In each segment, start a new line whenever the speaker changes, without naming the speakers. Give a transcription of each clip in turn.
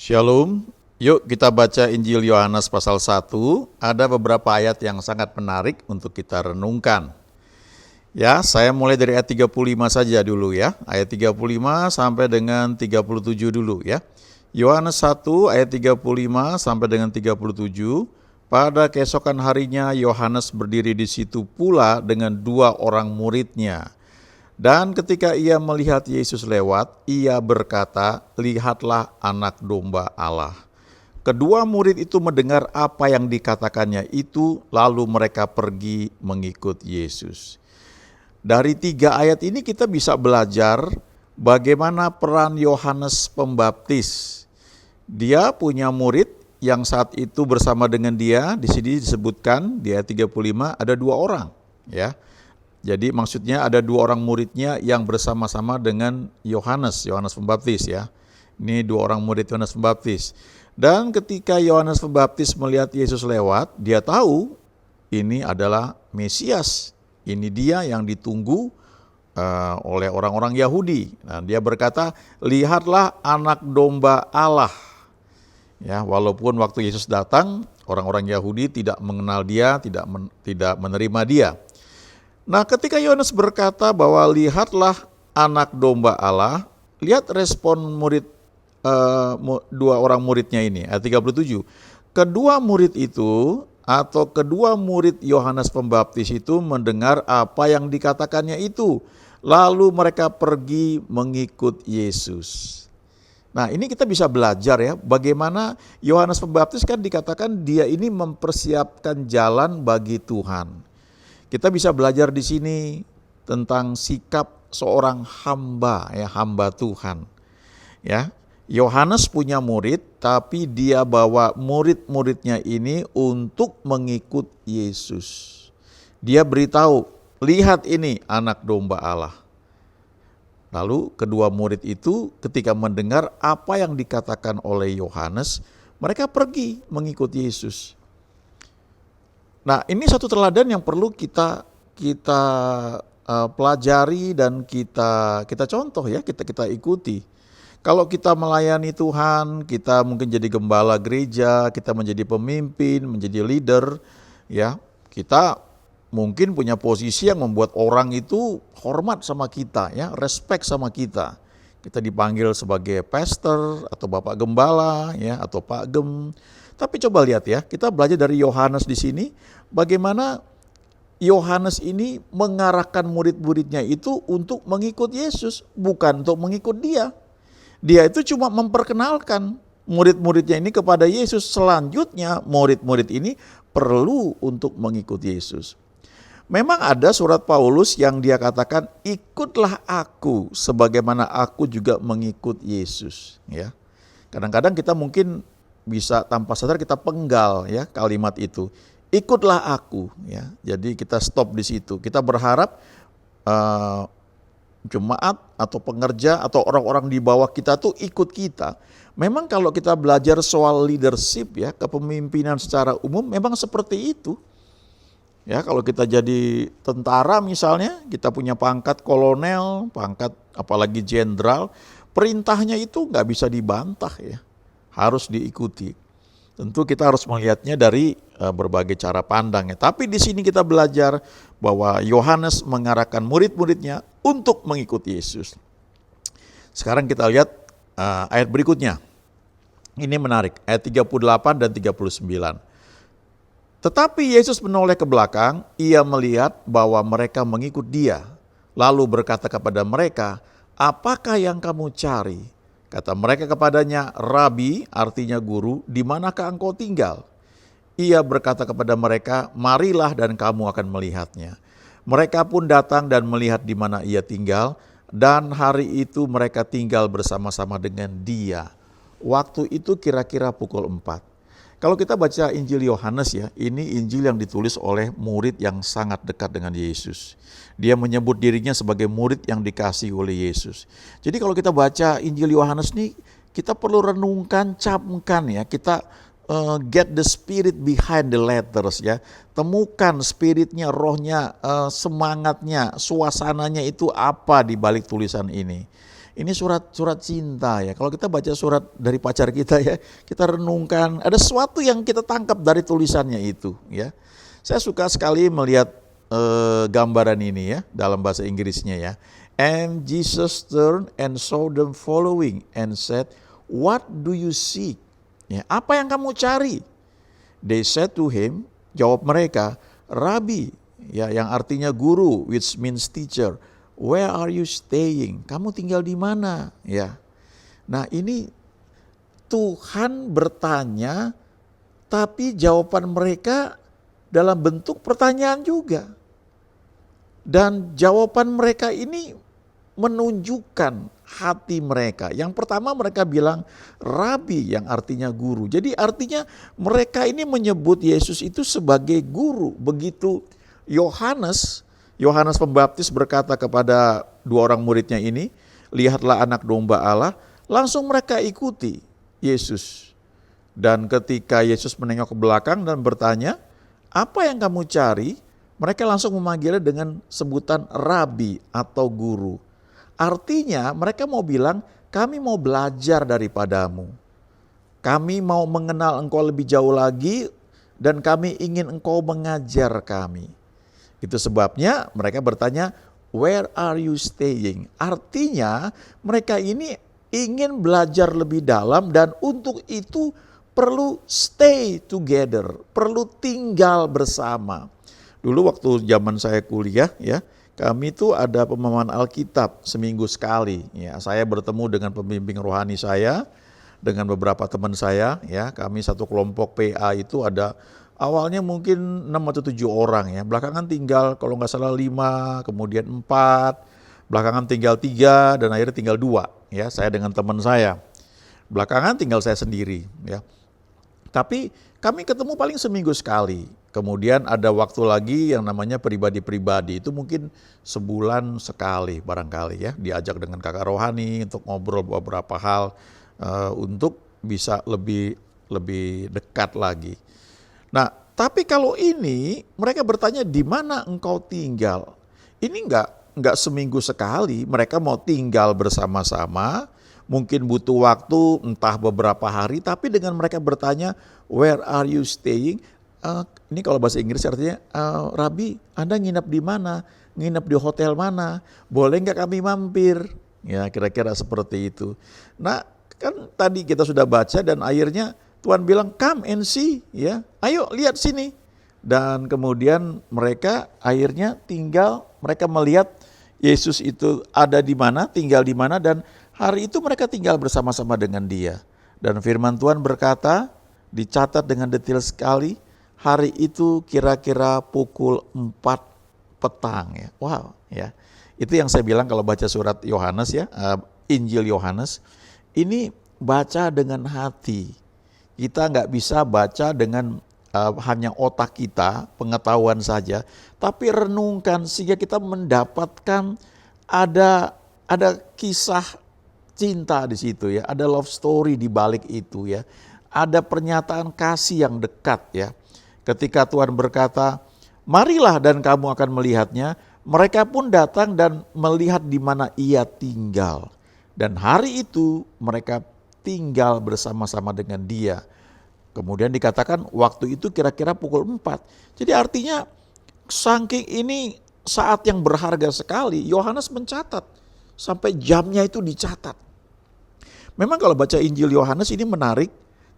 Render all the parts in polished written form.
Shalom, yuk kita baca Injil Yohanes pasal 1, ada beberapa ayat yang sangat menarik untuk kita renungkan. Ya, saya mulai dari ayat 35 saja dulu ya, ayat 35 sampai dengan 37 dulu ya. Yohanes 1 ayat 35 sampai dengan 37, pada keesokan harinya Yohanes berdiri di situ pula dengan dua orang muridnya. Dan ketika ia melihat Yesus lewat, ia berkata, "Lihatlah anak domba Allah." Kedua murid itu mendengar apa yang dikatakannya itu, lalu mereka pergi mengikut Yesus. Dari 3 ayat ini kita bisa belajar bagaimana peran Yohanes Pembaptis. Dia punya murid yang saat itu bersama dengan dia, di sini disebutkan di ayat 35 ada 2 orang, ya. Jadi maksudnya ada 2 orang muridnya yang bersama-sama dengan Yohanes Pembaptis ya. Ini 2 orang murid Yohanes Pembaptis. Dan ketika Yohanes Pembaptis melihat Yesus lewat, dia tahu ini adalah Mesias. Ini dia yang ditunggu oleh orang-orang Yahudi. Nah, dia berkata, "Lihatlah anak domba Allah." Ya, walaupun waktu Yesus datang, orang-orang Yahudi tidak mengenal dia, tidak menerima dia. Nah, ketika Yohanes berkata bahwa lihatlah anak domba Allah, lihat respon murid 2 orang muridnya ini, ayat 37. Kedua murid itu atau kedua murid Yohanes Pembaptis itu mendengar apa yang dikatakannya itu, lalu mereka pergi mengikut Yesus. Nah, ini kita bisa belajar ya, bagaimana Yohanes Pembaptis kan dikatakan dia ini mempersiapkan jalan bagi Tuhan. Kita bisa belajar di sini tentang sikap seorang hamba, ya, hamba Tuhan. Ya, Yohanes punya murid, tapi dia bawa murid-muridnya ini untuk mengikut Yesus. Dia beritahu, "Lihat ini anak domba Allah." Lalu kedua murid itu ketika mendengar apa yang dikatakan oleh Yohanes, mereka pergi mengikut Yesus. Nah, ini satu teladan yang perlu kita pelajari dan kita contoh ya, kita ikuti. Kalau kita melayani Tuhan, kita mungkin jadi gembala gereja, kita menjadi pemimpin, menjadi leader, ya, kita mungkin punya posisi yang membuat orang itu hormat sama kita, ya, respect sama kita. Kita dipanggil sebagai pastor atau bapak gembala, ya, atau Pak Gem. Tapi coba lihat ya, kita belajar dari Yohanes di sini, bagaimana Yohanes ini mengarahkan murid-muridnya itu untuk mengikut Yesus, bukan untuk mengikut dia. Dia itu cuma memperkenalkan murid-muridnya ini kepada Yesus. Selanjutnya murid-murid ini perlu untuk mengikut Yesus. Memang ada surat Paulus yang dia katakan, "Ikutlah aku sebagaimana aku juga mengikut Yesus." Ya. Kadang-kadang kita mungkin bisa tanpa sadar kita penggal ya kalimat itu, "Ikutlah aku." Ya, jadi kita stop di situ. Kita berharap jemaat atau pengerja atau orang-orang di bawah kita tuh ikut kita. Memang kalau kita belajar soal leadership ya, kepemimpinan secara umum memang seperti itu. Ya, kalau kita jadi tentara misalnya, kita punya pangkat kolonel, pangkat apalagi jenderal, perintahnya itu nggak bisa dibantah ya, harus diikuti. Tentu kita harus melihatnya dari berbagai cara pandang ya. Tapi di sini kita belajar bahwa Yohanes mengarahkan murid-muridnya untuk mengikuti Yesus. Sekarang kita lihat ayat berikutnya. Ini menarik, ayat 38 dan 39. Tetapi Yesus menoleh ke belakang, ia melihat bahwa mereka mengikut dia. Lalu berkata kepada mereka, "Apakah yang kamu cari?" Kata mereka kepadanya, "Rabi," artinya guru, "di manakah engkau tinggal?" Ia berkata kepada mereka, "Marilah dan kamu akan melihatnya." Mereka pun datang dan melihat di mana ia tinggal, dan hari itu mereka tinggal bersama-sama dengan dia. Waktu itu kira-kira pukul 4. Kalau kita baca Injil Yohanes ya, ini Injil yang ditulis oleh murid yang sangat dekat dengan Yesus. Dia menyebut dirinya sebagai murid yang dikasihi oleh Yesus. Jadi kalau kita baca Injil Yohanes nih, kita perlu renungkan, camkan ya, kita get the spirit behind the letters ya. Temukan spiritnya, rohnya, semangatnya, suasananya itu apa di balik tulisan ini. Ini surat cinta ya. Kalau kita baca surat dari pacar kita ya, kita renungkan, ada sesuatu yang kita tangkap dari tulisannya itu ya. Saya suka sekali melihat gambaran ini ya dalam bahasa Inggrisnya ya. And Jesus turned and saw them following and said, "What do you seek?" Ya, apa yang kamu cari? They said to him, jawab mereka, "Rabbi," ya, yang artinya guru, which means teacher. "Where are you staying?" Kamu tinggal di mana? Ya. Nah, ini Tuhan bertanya, tapi jawaban mereka dalam bentuk pertanyaan juga. Dan jawaban mereka ini menunjukkan hati mereka. Yang pertama mereka bilang Rabi, yang artinya guru. Jadi artinya mereka ini menyebut Yesus itu sebagai guru. Begitu Yohanes Pembaptis berkata kepada dua orang muridnya ini, "Lihatlah anak domba Allah," langsung mereka ikuti Yesus. Dan ketika Yesus menengok ke belakang dan bertanya, "Apa yang kamu cari?" Mereka langsung memanggilnya dengan sebutan Rabi atau guru. Artinya mereka mau bilang, kami mau belajar daripadamu. Kami mau mengenal engkau lebih jauh lagi dan kami ingin engkau mengajar kami. Itu sebabnya mereka bertanya, "Where are you staying?" Artinya mereka ini ingin belajar lebih dalam dan untuk itu perlu stay together, perlu tinggal bersama. Dulu waktu zaman saya kuliah ya, kami tuh ada pemahaman Alkitab seminggu sekali. Ya, saya bertemu dengan pembimbing rohani saya, dengan beberapa teman saya. Ya, kami satu kelompok PA itu ada awalnya mungkin 6 atau 7 orang ya. Belakangan tinggal kalau nggak salah 5, kemudian 4, belakangan tinggal 3 dan akhirnya tinggal 2. Ya, saya dengan teman saya. Belakangan tinggal saya sendiri. Ya. Tapi kami ketemu paling seminggu sekali. Kemudian ada waktu lagi yang namanya pribadi-pribadi, itu mungkin sebulan sekali barangkali ya, diajak dengan kakak rohani untuk ngobrol beberapa hal untuk bisa lebih dekat lagi. Nah, tapi kalau ini mereka bertanya, "Di mana engkau tinggal?" Ini enggak seminggu sekali, mereka mau tinggal bersama-sama, mungkin butuh waktu entah beberapa hari, tapi dengan mereka bertanya, "Where are you staying?" Ini kalau bahasa Inggris artinya, "Rabi, Anda nginap di mana? Nginap di hotel mana? Boleh nggak kami mampir?" Ya, kira-kira seperti itu. Nah, kan tadi kita sudah baca dan akhirnya Tuhan bilang, "Come and see," ya. "Ayo lihat sini." Dan kemudian mereka akhirnya mereka melihat Yesus itu ada di mana, tinggal di mana, dan hari itu mereka tinggal bersama-sama dengan Dia. Dan firman Tuhan berkata, dicatat dengan detail sekali, hari itu kira-kira pukul 4 petang ya. Wow ya. Itu yang saya bilang kalau baca surat Yohanes ya, Injil Yohanes, ini baca dengan hati. Kita nggak bisa baca dengan hanya otak kita, pengetahuan saja, tapi renungkan sehingga kita mendapatkan ada kisah cinta di situ ya, ada love story di balik itu ya. Ada pernyataan kasih yang dekat ya. Ketika Tuhan berkata, "Marilah dan kamu akan melihatnya," mereka pun datang dan melihat di mana Ia tinggal. Dan hari itu mereka tinggal bersama-sama dengan Dia. Kemudian dikatakan waktu itu kira-kira pukul 4. Jadi artinya saking ini saat yang berharga sekali, Yohanes mencatat. Sampai jamnya itu dicatat. Memang kalau baca Injil Yohanes ini menarik.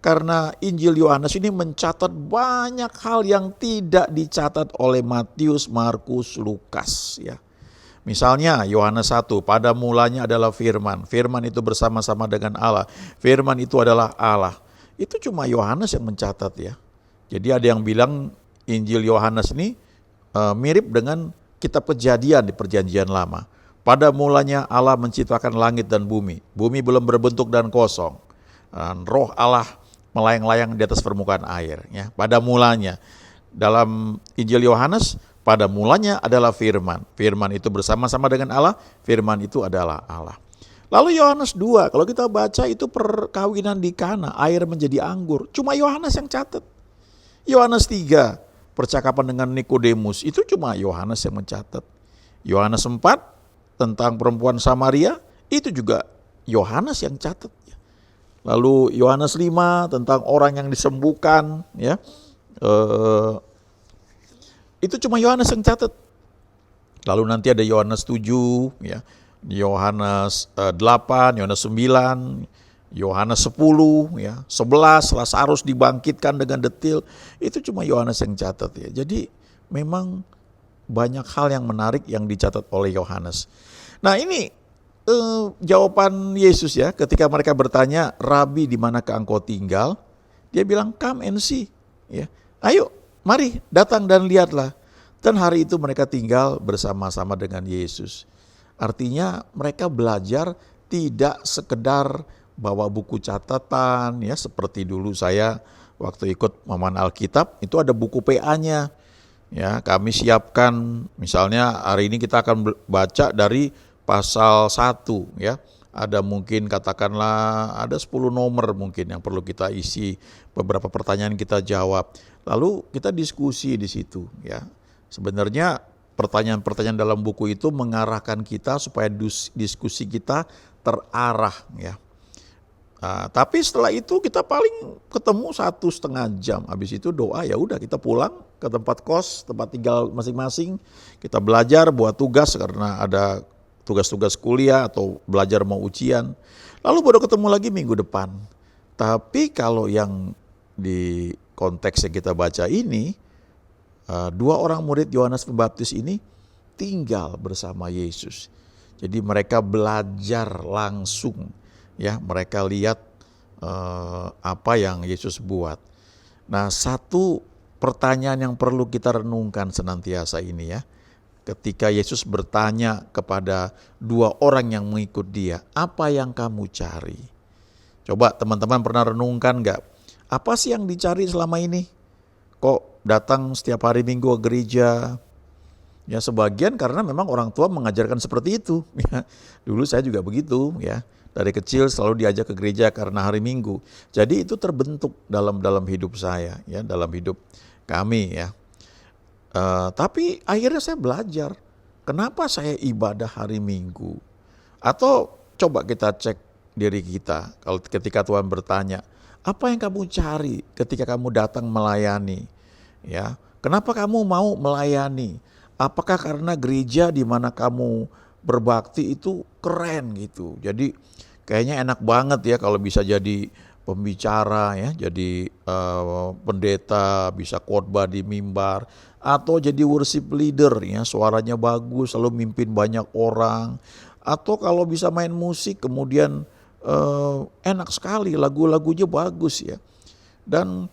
Karena Injil Yohanes ini mencatat banyak hal yang tidak dicatat oleh Matius, Markus, Lukas ya. Misalnya Yohanes 1, pada mulanya adalah firman. Firman itu bersama-sama dengan Allah. Firman itu adalah Allah. Itu cuma Yohanes yang mencatat ya. Jadi ada yang bilang Injil Yohanes ini mirip dengan kitab Kejadian di Perjanjian Lama. Pada mulanya Allah menciptakan langit dan bumi. Bumi belum berbentuk dan kosong. Dan Roh Allah melayang-layang di atas permukaan air ya. Pada mulanya dalam Injil Yohanes, pada mulanya adalah firman. Firman itu bersama-sama dengan Allah, firman itu adalah Allah. Lalu Yohanes 2, kalau kita baca itu perkawinan di Kana, air menjadi anggur. Cuma Yohanes yang catat. Yohanes 3, percakapan dengan Nikodemus, itu cuma Yohanes yang mencatat. Yohanes 4, tentang perempuan Samaria, Itu juga Yohanes yang catat. Lalu Yohanes 5 tentang orang yang disembuhkan, ya. Itu cuma Yohanes yang catat. Lalu nanti ada Yohanes 7, ya. Yohanes 8, Yohanes 9, Yohanes 10, ya. 11 Lazarus dibangkitkan dengan detil. Itu cuma Yohanes yang catat, ya. Jadi memang banyak hal yang menarik yang dicatat oleh Yohanes. Nah, ini jawaban Yesus, ya, ketika mereka bertanya, "Rabi, di manakah engkau tinggal?" Dia bilang, "Come and see." Ya. Ayo, mari datang dan lihatlah. Dan hari itu mereka tinggal bersama-sama dengan Yesus. Artinya mereka belajar tidak sekedar bawa buku catatan, ya, seperti dulu saya waktu ikut Maman Alkitab, itu ada buku PA-nya. Ya, kami siapkan, misalnya hari ini kita akan baca dari pasal 1, ya. Ada mungkin katakanlah ada 10 nomor mungkin yang perlu kita isi, beberapa pertanyaan kita jawab. Lalu kita diskusi di situ, ya. Sebenarnya pertanyaan-pertanyaan dalam buku itu mengarahkan kita supaya diskusi kita terarah, ya. Nah, tapi setelah itu kita paling ketemu 1,5 jam. Habis itu doa, ya udah kita pulang ke tempat kos, tempat tinggal masing-masing. Kita belajar, buat tugas karena ada tugas-tugas kuliah atau belajar mau ujian. Lalu baru ketemu lagi minggu depan. Tapi kalau yang di konteks yang kita baca ini, 2 orang murid Yohanes Pembaptis ini tinggal bersama Yesus. Jadi mereka belajar langsung, ya, mereka lihat apa yang Yesus buat. Nah, satu pertanyaan yang perlu kita renungkan senantiasa ini, ya. Ketika Yesus bertanya kepada 2 orang yang mengikut dia, "Apa yang kamu cari?" Coba teman-teman pernah renungkan gak? Apa sih yang dicari selama ini? Kok datang setiap hari Minggu ke gereja? Ya, sebagian karena memang orang tua mengajarkan seperti itu. Ya, dulu saya juga begitu, ya. Dari kecil selalu diajak ke gereja karena hari Minggu. Jadi itu terbentuk dalam hidup saya, ya, dalam hidup kami, ya. Tapi akhirnya saya belajar, kenapa saya ibadah hari Minggu? Atau coba kita cek diri kita, kalau ketika Tuhan bertanya, apa yang kamu cari ketika kamu datang melayani? Ya, kenapa kamu mau melayani? Apakah karena gereja di mana kamu berbakti itu keren gitu? Jadi kayaknya enak banget ya kalau bisa jadi pembicara, ya, jadi pendeta, bisa khotbah di mimbar, atau jadi worship leader, ya, suaranya bagus, lalu mimpin banyak orang, atau kalau bisa main musik, kemudian enak sekali, lagu-lagunya bagus, ya. Dan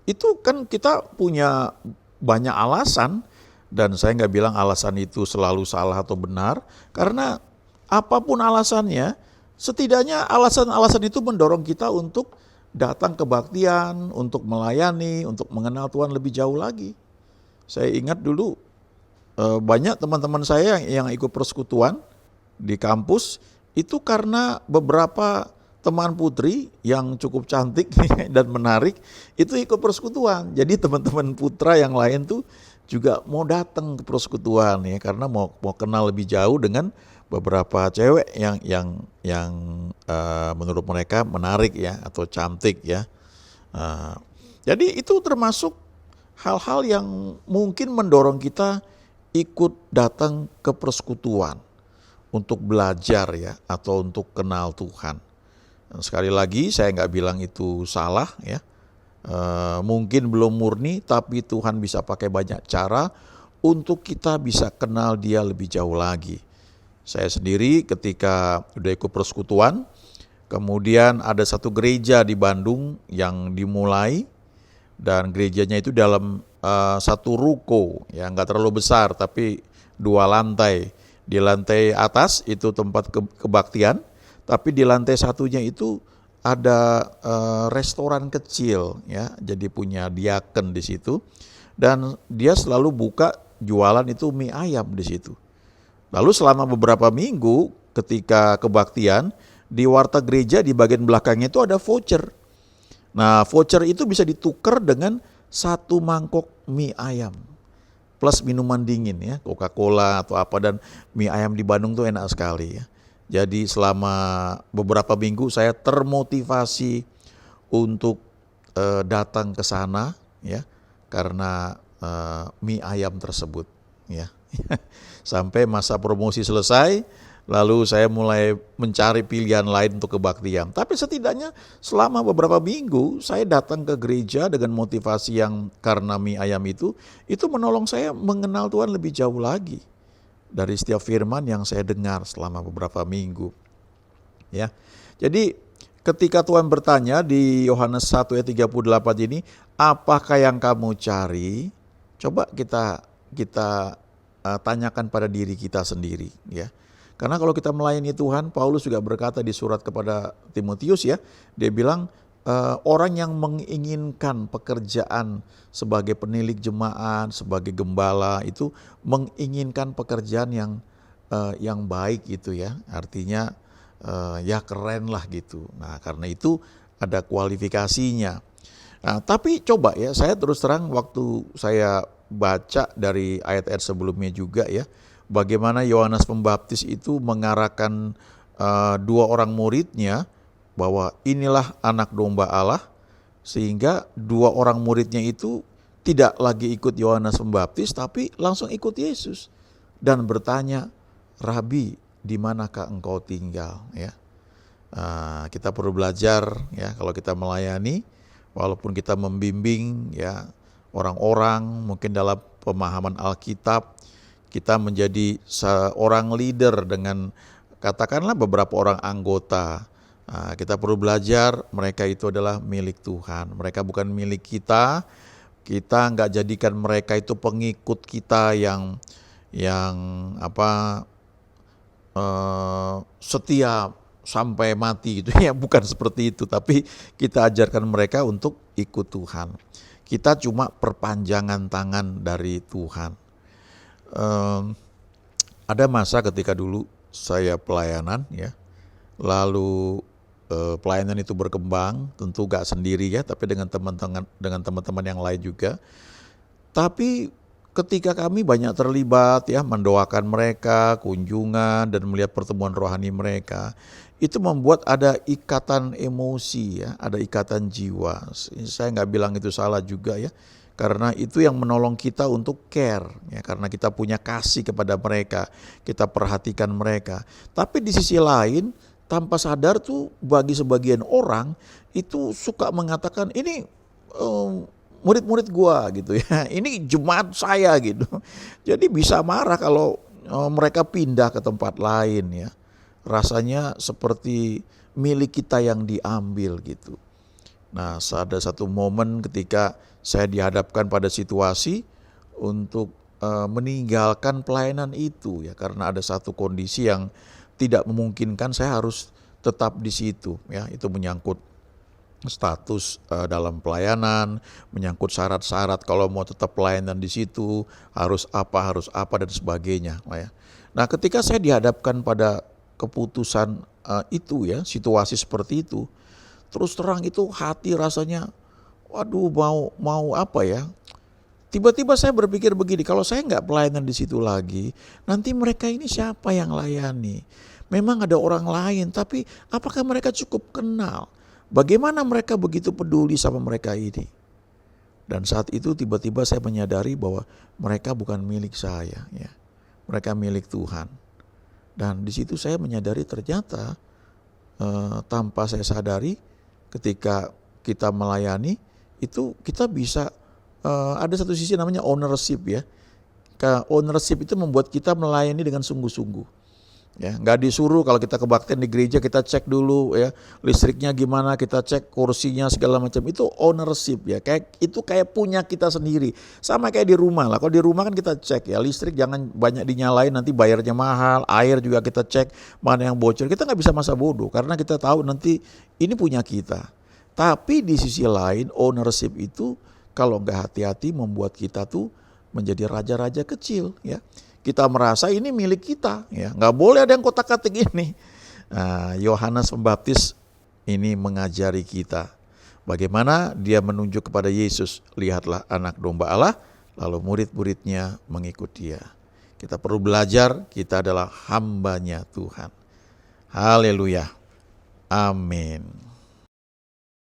itu kan kita punya banyak alasan, dan saya nggak bilang alasan itu selalu salah atau benar, karena apapun alasannya, setidaknya alasan-alasan itu mendorong kita untuk datang kebaktian, untuk melayani, untuk mengenal Tuhan lebih jauh lagi. Saya ingat dulu banyak teman-teman saya yang ikut persekutuan di kampus, itu karena beberapa teman putri yang cukup cantik dan menarik itu ikut persekutuan. Jadi teman-teman putra yang lain tuh juga mau datang ke persekutuan, ya, karena mau kenal lebih jauh dengan beberapa cewek yang menurut mereka menarik, ya, atau cantik, ya. Jadi itu termasuk hal-hal yang mungkin mendorong kita ikut datang ke persekutuan untuk belajar, ya, atau untuk kenal Tuhan. Dan sekali lagi saya nggak bilang itu salah, ya. Mungkin belum murni, tapi Tuhan bisa pakai banyak cara untuk kita bisa kenal Dia lebih jauh lagi. Saya sendiri ketika udah ikut persekutuan, kemudian ada satu gereja di Bandung yang dimulai, dan gerejanya itu dalam satu ruko, ya, nggak terlalu besar tapi 2 lantai. Di lantai atas itu tempat kebaktian, tapi di lantai satunya itu ada restoran kecil, ya, jadi punya diaken di situ, dan dia selalu buka jualan itu mie ayam di situ. Lalu selama beberapa minggu ketika kebaktian, di warteg gereja di bagian belakangnya itu ada voucher. Nah, voucher itu bisa ditukar dengan 1 mangkok mie ayam plus minuman dingin, ya, Coca-Cola atau apa, dan mie ayam di Bandung tuh enak sekali, ya. Jadi selama beberapa minggu saya termotivasi untuk datang ke sana ya, karena mie ayam tersebut ya. Sampai masa promosi selesai, lalu saya mulai mencari pilihan lain untuk kebaktian. Tapi setidaknya selama beberapa minggu saya datang ke gereja dengan motivasi yang karena mie ayam itu menolong saya mengenal Tuhan lebih jauh lagi dari setiap firman yang saya dengar selama beberapa minggu. Ya. Jadi ketika Tuhan bertanya di Yohanes 1 ayat 38 ini, apakah yang kamu cari? Coba kita tanyakan pada diri kita sendiri ya. Karena kalau kita melayani Tuhan, Paulus juga berkata di surat kepada Timotius ya, dia bilang orang yang menginginkan pekerjaan sebagai penilik jemaat, sebagai gembala itu menginginkan pekerjaan yang baik gitu ya. Artinya ya keren lah gitu. Nah, karena itu ada kualifikasinya. Nah, tapi coba ya, saya terus terang waktu saya baca dari ayat-ayat sebelumnya juga ya, bagaimana Yohanes Pembaptis itu mengarahkan dua orang muridnya bahwa inilah anak domba Allah, sehingga dua orang muridnya itu tidak lagi ikut Yohanes Pembaptis tapi langsung ikut Yesus dan bertanya, Rabi, di manakah engkau tinggal ya? Kita perlu belajar ya, kalau kita melayani, walaupun kita membimbing ya orang-orang mungkin dalam pemahaman Alkitab, kita menjadi seorang leader dengan katakanlah beberapa orang anggota. Kita perlu belajar mereka itu adalah milik Tuhan, mereka bukan milik kita. Kita nggak jadikan mereka itu pengikut kita yang setia sampai mati gitu ya, bukan seperti itu, tapi kita ajarkan mereka untuk ikut Tuhan. Kita cuma perpanjangan tangan dari Tuhan. Ada masa ketika dulu saya pelayanan ya, lalu pelayanan itu berkembang, tentu gak sendiri ya, tapi dengan teman-teman yang lain juga. Tapi ketika kami banyak terlibat ya, mendoakan mereka, kunjungan dan melihat pertemuan rohani mereka, itu membuat ada ikatan emosi ya, ada ikatan jiwa. Saya nggak bilang itu salah juga ya, karena itu yang menolong kita untuk care ya, karena kita punya kasih kepada mereka, kita perhatikan mereka. Tapi di sisi lain, tanpa sadar tuh bagi sebagian orang itu suka mengatakan ini murid-murid gua gitu ya, ini jemaat saya gitu. Jadi bisa marah kalau mereka pindah ke tempat lain ya. Rasanya seperti milik kita yang diambil gitu. Nah, ada satu momen ketika saya dihadapkan pada situasi untuk meninggalkan pelayanan itu ya, karena ada satu kondisi yang tidak memungkinkan saya harus tetap di situ ya. Itu menyangkut status dalam pelayanan, menyangkut syarat-syarat kalau mau tetap pelayanan di situ harus apa dan sebagainya ya. Nah, ketika saya dihadapkan pada keputusan itu ya, situasi seperti itu, terus terang itu hati rasanya, waduh mau apa ya? Tiba-tiba saya berpikir begini, kalau saya nggak pelayanan di situ lagi, nanti mereka ini siapa yang layani? Memang ada orang lain, tapi apakah mereka cukup kenal? Bagaimana mereka begitu peduli sama mereka ini? Dan saat itu tiba-tiba saya menyadari bahwa mereka bukan milik saya, ya, mereka milik Tuhan. Dan di situ saya menyadari ternyata tanpa saya sadari, ketika kita melayani itu kita bisa ada satu sisi namanya ownership ya. Ownership itu membuat kita melayani dengan sungguh-sungguh. Ya, nggak disuruh kalau kita kebaktian di gereja kita cek dulu ya listriknya gimana, kita cek kursinya segala macam, itu ownership ya, kayak punya kita sendiri, sama kayak di rumah lah. Kalau di rumah kan kita cek ya listrik jangan banyak dinyalain, nanti bayarnya mahal, air juga kita cek mana yang bocor, kita nggak bisa masa bodoh karena kita tahu nanti ini punya kita. Tapi di sisi lain ownership itu kalau nggak hati-hati membuat kita tuh menjadi raja-raja kecil ya. Kita merasa ini milik kita, ya nggak boleh ada yang kotak-katik ini. Nah, Yohanes Pembaptis ini mengajari kita bagaimana dia menunjuk kepada Yesus, lihatlah anak domba Allah, lalu murid-muridnya mengikut dia. Kita perlu belajar, kita adalah hambanya Tuhan. Haleluya. Amin.